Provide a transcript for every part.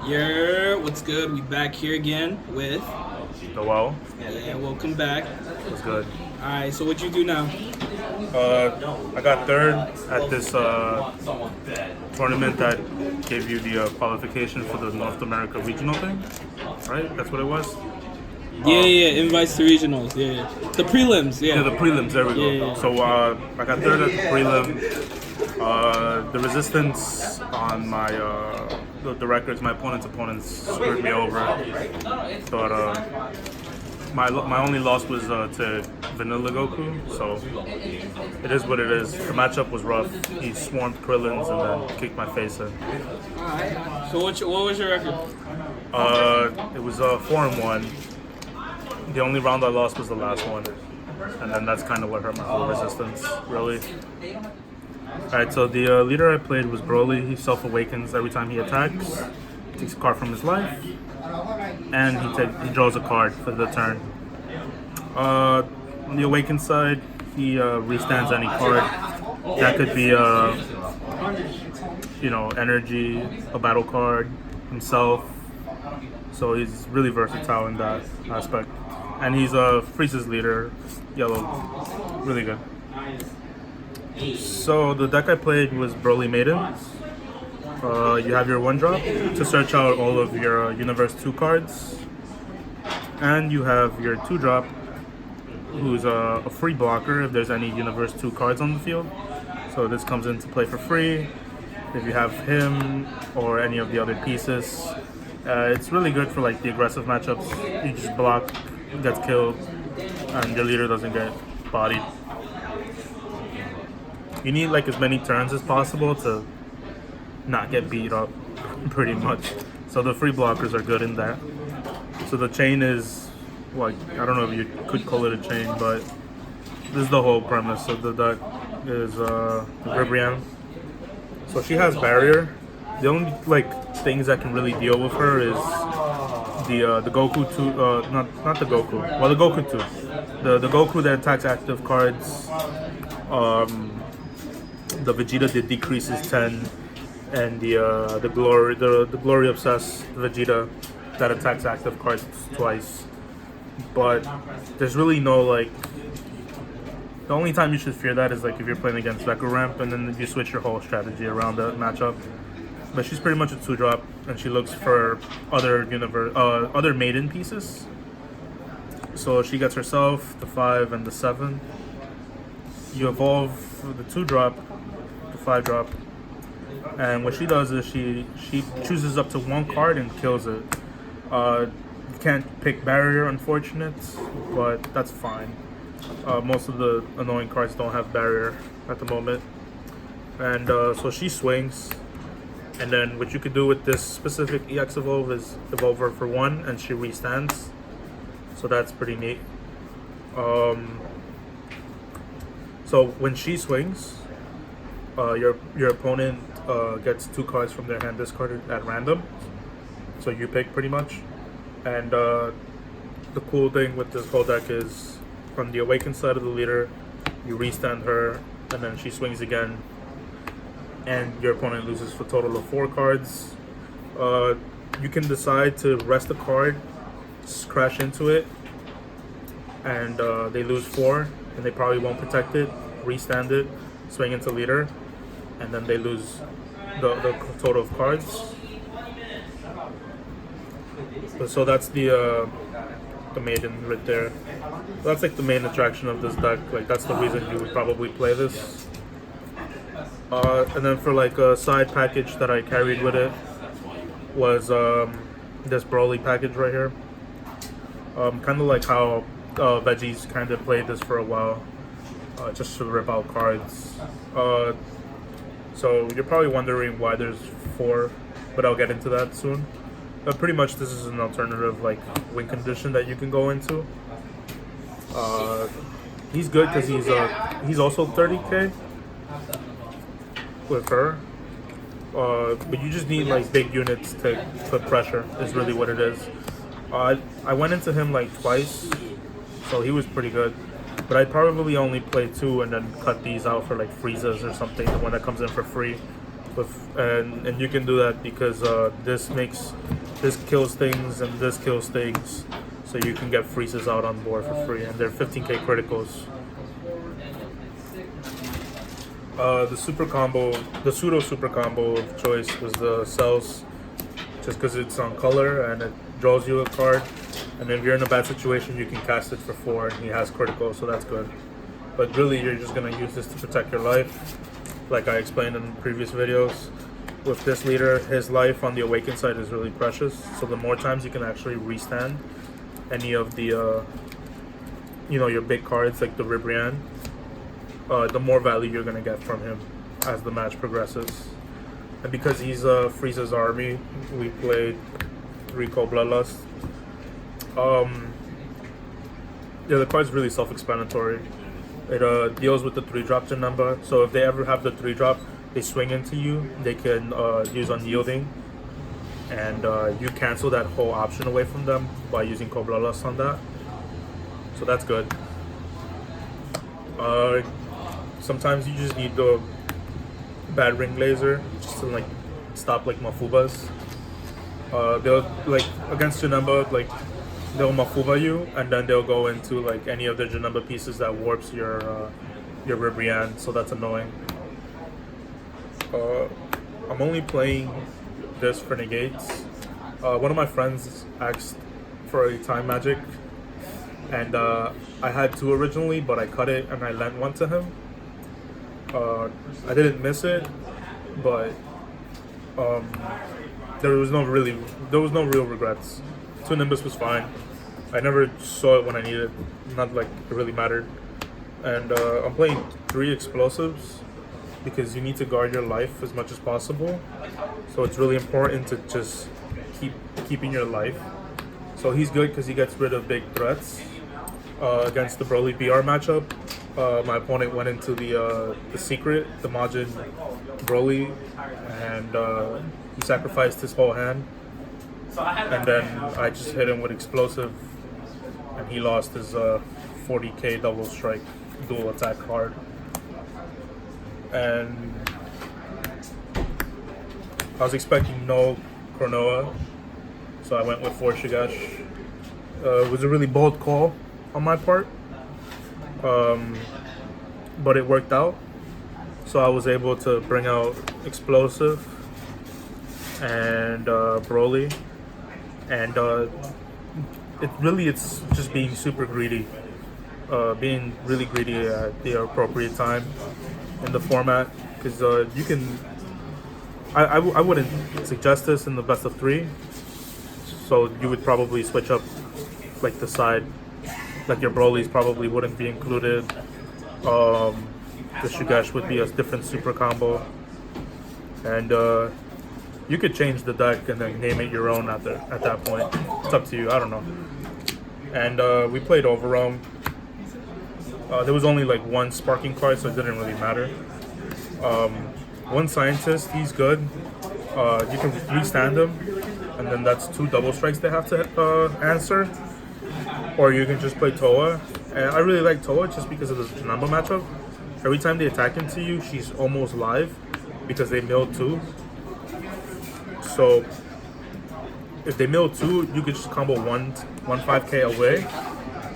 Yerrr, what's good? We back here again with Noel. yeah, welcome back. Was good. Alright, so what you do now? I got third at this tournament that gave you the qualification for the North America regional thing, right? That's what it was. Yeah, invites to regionals. Yeah. The prelims, Yeah, the prelims. There we go. Yeah. So I got third at the prelim. The resistance on my the records, my opponents screwed me over. But my only loss was to Vanilla Goku, so it is what it is. The matchup was rough. He swarmed prelims and then kicked my face in. Alright. So what was your record? It was 4-1. The only round I lost was the last one, and then that's kind of what hurt my whole resistance, really. Alright, so the leader I played was Broly. He self-awakens every time he attacks, takes a card from his life, and he draws a card for the turn. On the awakened side, he restands any card. That could be energy, a battle card, himself. So he's really versatile in that aspect. And he's Frieza's leader, yellow, really good. So the deck I played was Broly Maiden. You have your 1-drop to search out all of your Universe 2 cards. And you have your 2-drop, who's a free blocker if there's any Universe 2 cards on the field. So this comes into play for free if you have him or any of the other pieces. It's really good for like the aggressive matchups. You just block, gets killed, and your leader doesn't get bodied. You need like as many turns as possible to not get beat up, pretty much. So the free blockers are good in that. So the chain is, like, I don't know if you could call it a chain, but this is the whole premise of the deck is Ribrianne. So she has barrier. The only like things that can really deal with her is the Goku 2, not the Goku. Well, the Goku 2, the Goku that attacks active cards. The Vegeta that decreases 10, and the glory obsessed Vegeta that attacks active cards twice. But there's really no like. The only time you should fear that is like if you're playing against Deku Ramp and then you switch your whole strategy around the matchup. But she's pretty much a 2-drop, and she looks for other maiden pieces. So she gets herself the 5 and the 7. You evolve the 2-drop, the 5-drop, and what she does is she chooses up to 1 card and kills it. You can't pick barrier, unfortunate, but that's fine. Most of the annoying cards don't have barrier at the moment, and so she swings. And then what you could do with this specific EX evolve is evolve her for 1 and she restands. So that's pretty neat. So when she swings, your opponent gets 2 cards from their hand discarded at random. So you pick pretty much. And the cool thing with this whole deck is from the awakened side of the leader, you restand her and then she swings again. And your opponent loses for a total of 4 cards. You can decide to rest a card, crash into it, and they lose 4, and they probably won't protect it, restand it, swing into leader, and then they lose the total of cards. So that's the maiden right there. That's like the main attraction of this deck. Like that's the reason you would probably play this. And then for like a side package that I carried with it was this Broly package right here. Kind of like how Veggies kind of played this for a while, just to rip out cards. So you're probably wondering why there's 4, but I'll get into that soon. But pretty much this is an alternative like win condition that you can go into. He's good because he's also 30k. With her, but you just need like big units to put pressure is really what it is. I went into him like twice, so he was pretty good, but I'd probably only play 2 and then cut these out for like Frieza's or something, the one that comes in for free. And you can do that because this kills things and this kills things, so you can get freezes out on board for free, and they're 15k criticals. The pseudo super combo of choice was the cells, just because it's on color and it draws you a card, and if you're in a bad situation you can cast it for 4 and he has critical, so that's good. But really you're just going to use this to protect your life, like I explained in previous videos. With this leader, his life on the awakened side is really precious, so the more times you can actually restand any of the your big cards like the Ribrianne, the more value you're going to get from him as the match progresses. And because he's Frieza's army, we played Rico Bloodlust. Yeah, the card's really self-explanatory. It deals with the 3-drop Janemba, so if they ever have the 3-drop, they swing into you, they can use Unyielding, and you cancel that whole option away from them by using Bloodlust on that. So that's good. Sometimes you just need the bad ring laser just to like stop like Mafubas. They'll like against Janemba, like they'll Mafuba you, and then they'll go into like any of the Janemba pieces that warps your Ribrianne, so that's annoying. I'm only playing this for negates. One of my friends asked for a time magic, and I had 2 originally, but I cut it and I lent 1 to him. I didn't miss it, but there was no real regrets. 2 Nimbus was fine. I never saw it when I needed it. Not like it really mattered. And I'm playing 3 explosives because you need to guard your life as much as possible. So it's really important to just keeping your life. So he's good because he gets rid of big threats. Against the Broly BR matchup, my opponent went into the secret, the Majin Broly, and he sacrificed his whole hand. And then I just hit him with explosive, and he lost his 40k double strike dual attack card. And I was expecting no Chronoa, so I went with 4 Shigesh. It was a really bold call on my part, but it worked out. So I was able to bring out explosive and Broly, and it's just being super greedy, being really greedy at the appropriate time in the format, because you can. I wouldn't suggest this in the best of 3, so you would probably switch up like the side, like your Brolys probably wouldn't be included. The Shigesh would be a different super combo, and you could change the deck and then name it your own at that point. It's up to you. I don't know. And we played Overwhelm. There was only like 1 sparking card, so it didn't really matter. 1 scientist, he's good. You can restand him, and then that's 2 double strikes they have to answer. Or you can just play Toa. And I really like Toa just because of the Janemba matchup. Every time they attack into you, she's almost live because they mill 2. So if they mill 2, you could just combo 1 5k away,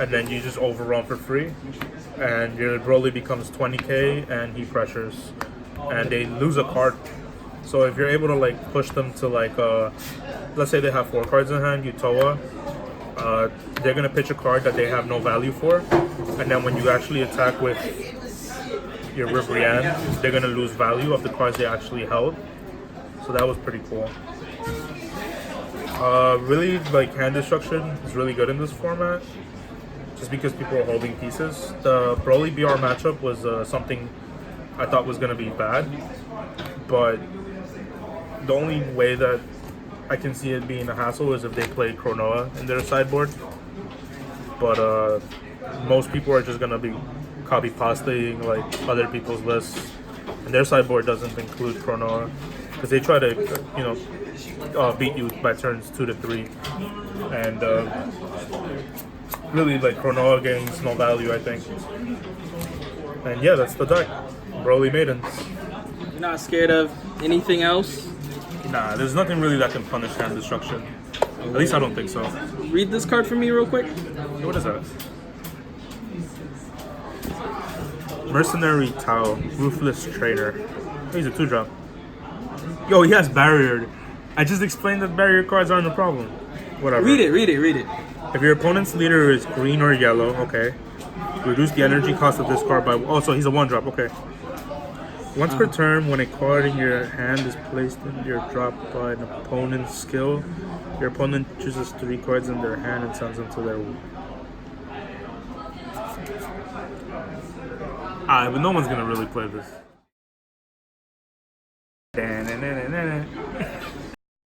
and then you just overrun for free. And your Broly becomes 20k and he pressures. And they lose a card. So if you're able to like push them to like, let's say they have 4 cards in hand, you Toa. They're gonna pitch a card that they have no value for, and then when you actually attack with your Ribrianne, they're gonna lose value of the cards they actually held. So that was pretty cool. Really, like hand destruction is really good in this format, just because people are holding pieces. The Broly BR matchup was something I thought was gonna be bad, but the only way that I can see it being a hassle is if they play Chronoa in their sideboard. But most people are just gonna be copy-pasting like other people's lists, and their sideboard doesn't include Chronoa because they try to, beat you by turns 2 to 3, and really like Chronoa gains no value, I think. And yeah, that's the deck, Broly Maidens. You're not scared of anything else? Nah, there's nothing really that can punish hand destruction. At least I don't think so. Read this card for me real quick. What is that? Mercenary Tao, Ruthless Trader. Oh, he's a 2-drop. Yo, he has barriered. I just explained that barrier cards aren't a problem. Whatever. Read it. If your opponent's leader is green or yellow, okay. Reduce the energy cost of this card by... Oh, so he's a 1-drop, okay. Once per turn, when a card in your hand is placed in your drop by an opponent's skill, your opponent chooses 3 cards in their hand and sends them to their... But no one's gonna really play this.